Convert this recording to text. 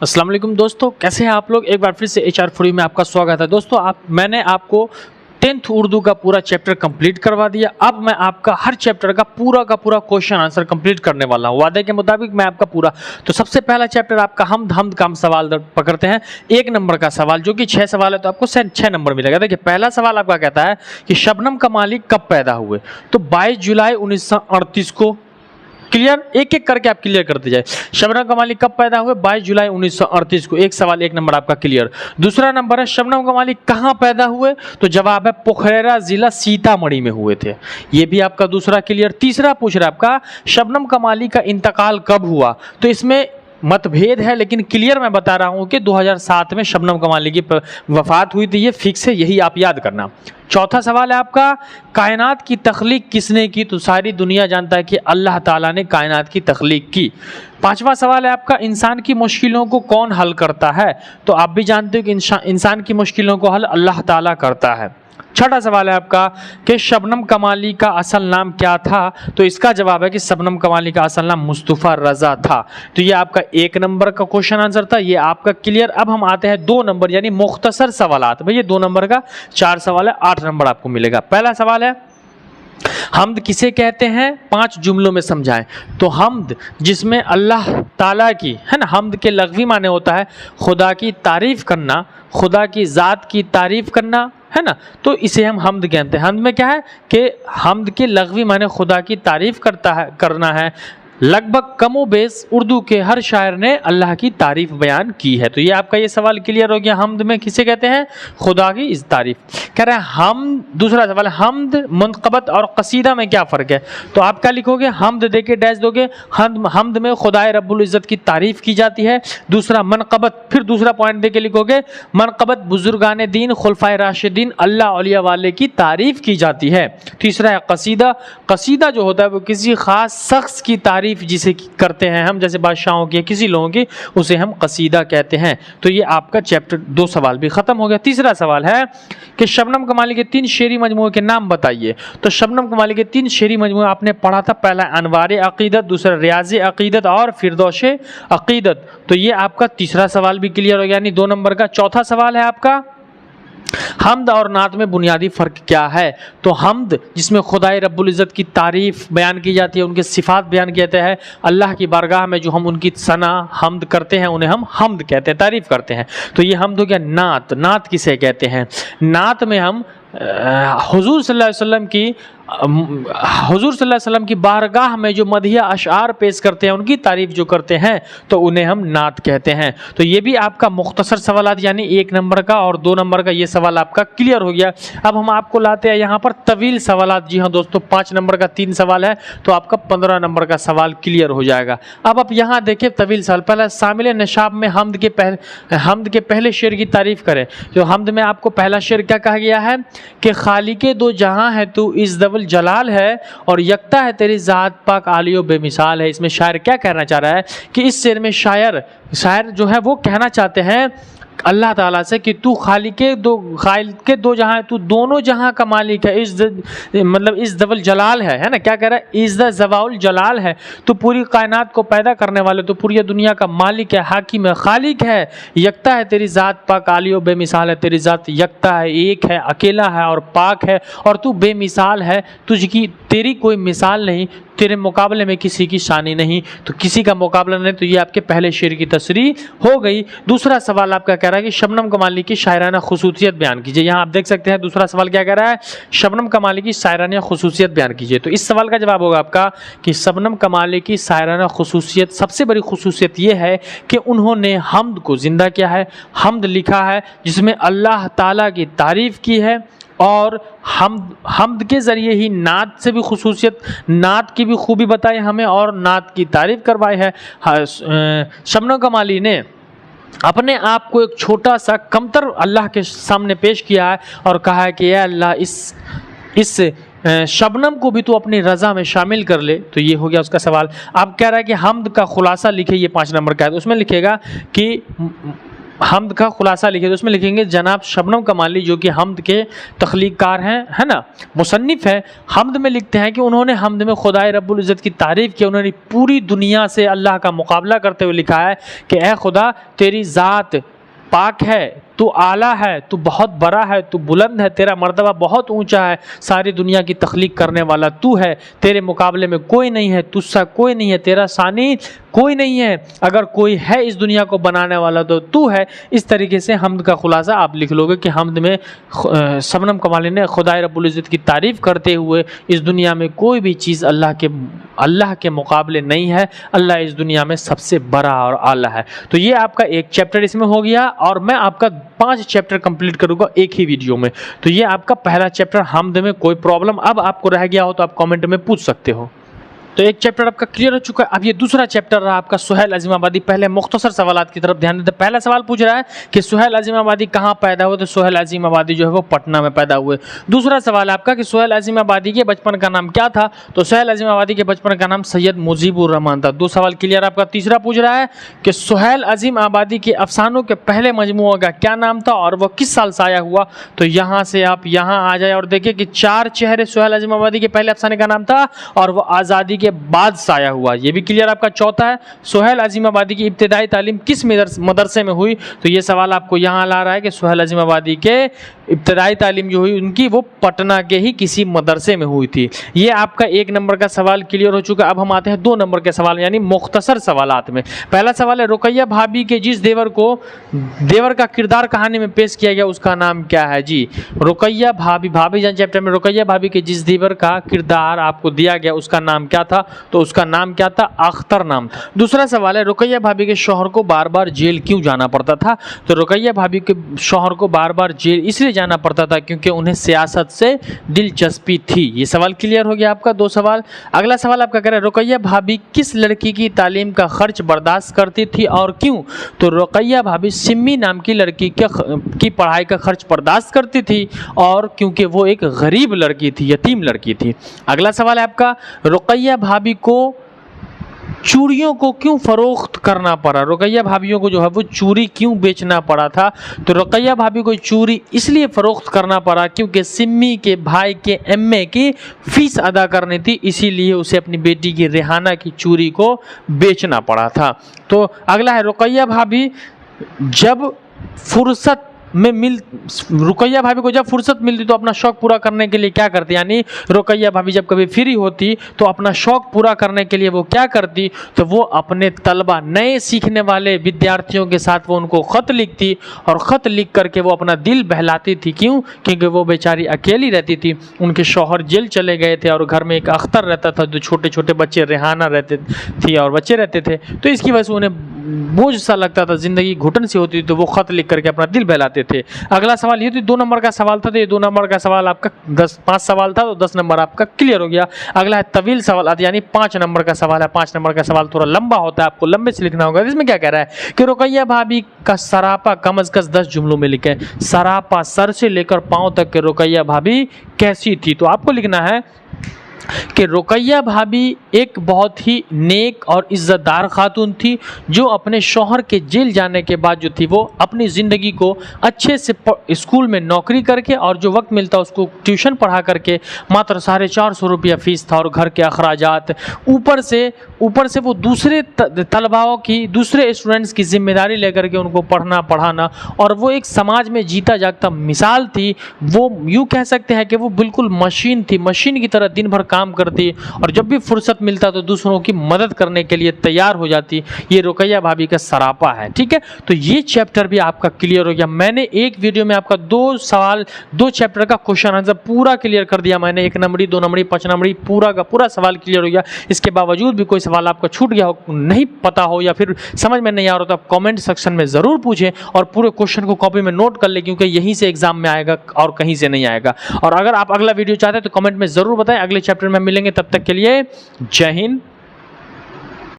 अस्सलाम वालेकुम दोस्तों, कैसे हैं आप लोग। एक बार फिर से HR फुरी में आपका स्वागत है। दोस्तों मैंने आपको 10th उर्दू का पूरा चैप्टर कंप्लीट करवा दिया। अब मैं आपका हर चैप्टर का पूरा क्वेश्चन आंसर कंप्लीट करने वाला हूं। वादे के मुताबिक मैं आपका पूरा। तो सबसे पहला चैप्टर आपका हमद का हम सवाल पकड़ते हैं। 1 नंबर का सवाल जो कि 6 सवाल है, तो आपको 6 नंबर मिलेगा। देखिए पहला सवाल आपका कहता है कि शबनम कमाली कब पैदा हुए। तो 22 जुलाई 1938 को। क्लियर, एक एक करके आप क्लियर करते जाए। शबनम कमाली कब पैदा हुए? 22 जुलाई 1938 को। एक सवाल 1 नंबर आपका क्लियर। दूसरा नंबर है शबनम कमाली कहां पैदा हुए। तो जवाब है पोखरेरा जिला सीतामढ़ी में हुए थे। ये भी आपका दूसरा क्लियर। तीसरा पूछ रहा है आपका शबनम कमाली का इंतकाल कब हुआ। तो इसमें मतभेद है, लेकिन क्लियर मैं बता रहा हूं कि 2007 में शबनम कमाली की वफात हुई थी। ये फिक्स है, यही आप याद करना। चौथा सवाल है आपका कायनात की तख्लीक किसने की। तो सारी दुनिया जानता है कि अल्लाह ताला ने कायनात की तख्लीक की। पांचवा सवाल है आपका इंसान की मुश्किलों को कौन हल करता है। तो आप भी जानते हो कि इंसान की मुश्किलों को हल अल्लाह ताला करता है। छठा सवाल है आपका कि शबनम कमाली का असल नाम क्या था। तो इसका जवाब है कि शबनम कमाली का असल नाम मुस्तफ़ा रज़ा था। तो ये आपका 1 नंबर का क्वेश्चन आंसर था, ये आपका क्लियर। अब हम आते हैं 2 नंबर यानी मुख्तसर सवालात। भैया 2 नंबर का 4 सवाल है, 8 नंबर आपको मिलेगा। पहला सवाल है हमद किसे कहते हैं, 5 जुमलों में समझाएं। तो हमद जिसमें अल्लाह ताला की है ना, हमद के लग़वी माने होता है खुदा की तारीफ करना, खुदा की ज़ात की तारीफ करना, है ना। तो इसे हम हमद कहते हैं। हमद में क्या है कि हमद के लग़वी माने खुदा की तारीफ करना है। लगभग कमो बेस उर्दू के हर शायर ने अल्लाह की तारीफ बयान की है। तो ये आपका ये सवाल क्लियर हो गया। हमद में किसे कहते हैं, खुदा की इस तारीफ। कह रहे हैं हम। दूसरा सवाल हमद मुनक़बत और कसीदा में क्या फ़र्क है। तो आप क्या लिखोगे, हमद देके डैश दोगे। हमद में खुदाए रब्बुल इज़्ज़त की तारीफ की जाती है। दूसरा मनक़बत, फिर दूसरा पॉइंट देके लिखोगे मनक़बत बुजुर्गाने दीन खुलफाए राशिदीन अल्लाह औलिया वाले की तारीफ की जाती है। तीसरा है कसीदा। कसीदा जो होता है वो किसी ख़ास शख्स की तारीफ जिसे करते हैं हम, जैसे बादशाहों की किसी लोगों की, उसे हम कसीदा कहते हैं। तो ये आपका चैप्टर 2 सवाल भी खत्म हो गया। तीसरा सवाल है कि शबनम कमाली के 3 शेरी मजमूए के नाम बताइए। तो शबनम कमाली के 3 शेरी मजमूए आपने पढ़ा था। पहला अनवार अक़ीदत, दूसरा रियाज़ अक़ीदत और फिरदौश अक़ीदत। तो ये आपका तीसरा सवाल भी क्लियर हो गया, यानी 2 नंबर का। चौथा सवाल है आपका हमद और नात में बुनियादी फ़र्क क्या है। तो हमद जिसमें खुदाए रब्बुल इज़्ज़त की तारीफ़ बयान की जाती है, उनके सिफ़ात बयान किए जाते हैं, अल्लाह की बारगाह में जो हम उनकी सना हमद करते हैं उन्हें हम हमद कहते हैं, तारीफ़ करते हैं। तो ये हमद हो गया। नात, नात किसे कहते हैं। नात में हम हुज़ूर सल्लल्लाहु अलैहि वसल्लम की की बारगाह में जो मदहिया अशआर पेश करते हैं, उनकी तारीफ जो करते हैं, तो उन्हें हम नात कहते हैं। तो ये भी आपका मुख्तसर सवालात यानी 1 नंबर का और 2 नंबर का ये सवाल आपका क्लियर हो गया। अब हम आपको लाते हैं यहाँ पर तवील सवालात। जी हाँ दोस्तों, 5 नंबर का 3 सवाल है, तो आपका 15 नंबर का सवाल क्लियर हो जाएगा। अब आप यहाँ देखिए तवील सवाल। पहला शामिल नशाब में हमद के पहले शेर की तारीफ करें। जो हमद में आपको पहला शेर क्या कहा गया है कि खालिके दो जहां है तू इस दवल जलाल है और यकता है तेरी ज़ात पाक आलियो बेमिसाल है। इसमें शायर क्या कहना चाह रहा है कि इस शेर में शायर जो है वो कहना चाहते हैं अल्लाह ताला से कि तू खालिक के दो जहां है, तू दोनों जहां का मालिक है। मतलब इस दवल जलाल है ना। क्या कह रहा है, इस द जवाउल जलाल है। तो पूरी कायनात को पैदा करने वाले, तो पूरी दुनिया का मालिक है, हाकिम है, खालिक है। यकता है तेरी ज़ात पाक आलियो बेमिसाल है। तेरी ज़ात यकता है, एक है, अकेला है और पाक है, और तू बेमिसाल है। तेरी कोई मिसाल नहीं, तेरे मुकाबले में किसी की शानी नहीं। तो किसी का मुकाबला नहीं। तो ये आपके पहले शेर की तस्रीह हो गई। दूसरा सवाल आपका कह रहा है कि शबनम कमाली की शायराना खुसूसियत बयान कीजिए। यहाँ आप देख सकते हैं दूसरा सवाल क्या कह रहा है, शबनम कमाली की शायराना खुसूसियत बयान कीजिए। तो इस सवाल का जवाब होगा आपका कि शबनम कमाली की शायराना खुसूसियत, सबसे बड़ी खुसूसियत ये है कि उन्होंने हमद को जिंदा किया है। हमद लिखा है जिसमें अल्लाह ताला की तारीफ की है, और हमद के ज़रिए ही नात से भी खुसूसियत, नात की भी खूबी बताई हमें और नात की तारीफ़ करवाई है। शबनम कमाली ने अपने आप को एक छोटा सा कमतर अल्लाह के सामने पेश किया है और कहा है कि अल्लाह इस शबनम को भी तो अपनी रज़ा में शामिल कर ले। तो ये हो गया उसका सवाल। अब कह रहा है कि हमद का खुलासा लिखे, ये 5 नंबर का है। तो उसमें लिखेगा कि हमद का खुलासा लिखे तो उसमें लिखेंगे जनाब शबनम कमाली जो कि हमद के तख्लीक़कार हैं, है ना, मुसन्निफ़ है। हमद में लिखते हैं कि उन्होंने हमद में खुदाए रब्बुल इज़्ज़त की तारीफ़ की। उन्होंने पूरी दुनिया से अल्लाह का मुकाबला करते हुए लिखा है कि ए खुदा तेरी ज़ात पाक है, तू आला है, तू बहुत बड़ा है, तू बुलंद है, तेरा मर्तबा बहुत ऊंचा है, सारी दुनिया की तख्लीक करने वाला तू है, तेरे मुकाबले में कोई नहीं है, तुझसा कोई नहीं है, तेरा सानी कोई नहीं है, अगर कोई है इस दुनिया को बनाने वाला तो तू है। इस तरीके से हमद का खुलासा आप लिख लोगे कि हमद में शबनम कमाली ने खुदाए रब्बुल इज़्ज़त की तारीफ़ करते हुए इस दुनिया में कोई भी चीज़ अल्लाह के मुकाबले नहीं है, अल्लाह इस दुनिया में सबसे बड़ा और आला है। तो ये आपका एक चैप्टर इसमें हो गया और मैं आपका 5 चैप्टर कंप्लीट करूंगा एक ही वीडियो में। तो ये आपका पहला चैप्टर हमद में। कोई प्रॉब्लम अब आपको रह गया हो तो आप कमेंट में पूछ सकते हो। तो एक चैप्टर आपका क्लियर हो चुका है। अब ये दूसरा चैप्टर रहा आपका सुहेल अज़ीमाबादी। पहले मुख्तसर सवालात की तरफ ध्यान देते। पहला सवाल पूछ रहा है कि सुहेल अज़ीमाबादी कहाँ पैदा हुए, तो सुहेल अज़ीमाबादी जो है वो पटना में पैदा हुए। दूसरा सवाल आपका कि सुहेल अज़ीमाबादी के बचपन का नाम क्या था, तो सुहेल अज़ीमाबादी के बचपन का नाम सैयद मुजीबुर रहमान था। 2 सवाल क्लियर। आपका तीसरा पूछ रहा है कि सुहेल अज़ीमाबादी के अफसानों के पहले मजमूआ का क्या नाम था और वह किस साल शाया हुआ, तो यहाँ से आप यहाँ आ जाए और देखिए कि 4 चेहरे सुहेल अज़ीमाबादी के पहले अफसाने का नाम था और वह आज़ादी के बाद शाया हुआ। ये भी क्लियर। आपका चौथा है सुहेल अज़ीमाबादी की इब्तिदाई तालीम किस मदरसे में हुई, तो ये सवाल आपको यहाँ ला रहा है कि सुहेल अज़ीमाबादी के इब्तिदाई तालीम जो हुई उनकी वो पटना के ही किसी मदरसे में हुई थी। ये आपका 1 नंबर का सवाल क्लियर हो चुका। अब हम आते हैं 2 नंबर के सवाल यानी मुख्तसर सवालात में। पहला सवाल है रुकैया भाभी के जिस देवर का किरदार कहानी में पेश किया गया उसका नाम क्या है। जी, रुकैया भाभी जान चैप्टर में रुकैया भाभी के जिस देवर का किरदार आपको दिया गया उसका नाम क्या था, तो उसका नाम क्या था, अख्तर नाम था। दूसरा सवाल है रुकैया भाभी के शौहर को बार बार जेल क्यों जाना पड़ता था, तो रुकैया भाभी के शौहर को बार बार जेल इसलिए जाना पड़ता था क्योंकि उन्हें सियासत से दिलचस्पी थी। ये सवाल क्लियर हो गया आपका 2 सवाल। अगला सवाल आपका कह रहा है रुकैया भाभी किस लड़की की तालीम का खर्च बर्दाश्त करती थी और क्यों, तो रुकैया भाभी सिम्मी नाम की लड़की की पढ़ाई का खर्च बर्दाश्त करती थी और क्योंकि वो एक गरीब लड़की थी, यतीम लड़की थी। अगला सवाल है आपका रुकैया भाभी को चूड़ियों को क्यों फरोख्त करना पड़ा, रुकैया भाभियों को जो है वो चूड़ी क्यों बेचना पड़ा था, तो रुकैया भाभी को चूड़ी इसलिए फरोख्त करना पड़ा क्योंकि सिम्मी के भाई के एमए की फीस अदा करनी थी, इसीलिए उसे अपनी बेटी की रेहाना की चूड़ी को बेचना पड़ा था। तो अगला है रुकैया भाभी जब फुर्सत में रुकैया भाभी को जब फुर्सत मिलती तो अपना शौक पूरा करने के लिए क्या करती, यानी रुकैया भाभी जब कभी फ्री होती तो अपना शौक पूरा करने के लिए वो क्या करती, तो वो अपने तलबा नए सीखने वाले विद्यार्थियों के साथ वो उनको ख़त लिखती और ख़त लिख करके वो अपना दिल बहलाती थी। क्यों, क्योंकि वो बेचारी अकेली रहती थी, उनके शौहर जेल चले गए थे और घर में एक अख्तर रहता था, जो छोटे छोटे बच्चे रेहाना रहते थे और बच्चे रहते थे, तो इसकी वजह से उन्हें बोझ सा लगता था, ज़िंदगी घुटन सी होती थी, तो वो ख़त लिख करके अपना दिल बहलाते थे। अगला सवाल ये तो 2 नंबर का सवाल था, तो ये 2 नंबर का सवाल आपका 5 सवाल था, तो 10 नंबर आपका क्लियर हो गया। अगला है तवील सवाल यानी 5 नंबर का सवाल है। 5 नंबर का सवाल थोड़ा लंबा होता है, आपको लंबे से लिखना होगा। इसमें क्या कह रहा है कि रुकैया भाभी का सरापा कम अज कम 10 जुमलों में लिखे। सरापा सर से लेकर पाँव तक के रुकैया भाभी कैसी थी, तो आपको लिखना है कि रुकैया भाभी एक बहुत ही नेक और इज़्ज़तदार खातून थी जो अपने शौहर के जेल जाने के बाद जो थी वो अपनी ज़िंदगी को अच्छे से स्कूल में नौकरी करके और जो वक्त मिलता उसको ट्यूशन पढ़ा करके मात्र 450 रुपया फ़ीस था और घर के अखराजात, ऊपर से वो दूसरे तलबाओं की दूसरे स्टूडेंट्स की जिम्मेदारी लेकर के उनको पढ़ना पढ़ाना, और वो एक समाज में जीता जागता मिसाल थी। वो यूँ कह सकते हैं कि वो बिल्कुल मशीन थी, मशीन की तरह दिन भर काम करती और जब भी फुर्सत मिलता तो दूसरों की मदद करने के लिए तैयार हो जाती। ये रुकैया भाभी का सरापा है। ठीक है, तो ये चैप्टर भी आपका क्लियर हो गया। मैंने एक वीडियो में आपका 2 चैप्टर का क्वेश्चन आंसर पूरा क्लियर कर दिया मैंने, 1 नंबरी 2 नंबरी 5 नंबरी पूरा का पूरा सवाल क्लियर हो गया। इसके बावजूद भी कोई सवाल आपका छूट गया हो, नहीं पता हो या फिर समझ में नहीं आ रहा तो आप कमेंट सेक्शन में ज़रूर पूछें और पूरे क्वेश्चन को कॉपी में नोट कर ले, क्योंकि यहीं से एग्जाम में आएगा और कहीं से नहीं आएगा। और अगर आप अगला वीडियो चाहते हैं तो कमेंट में ज़रूर बताएं। अगले चैप्टर में मिलेंगे, तब तक के लिए जय हिंद।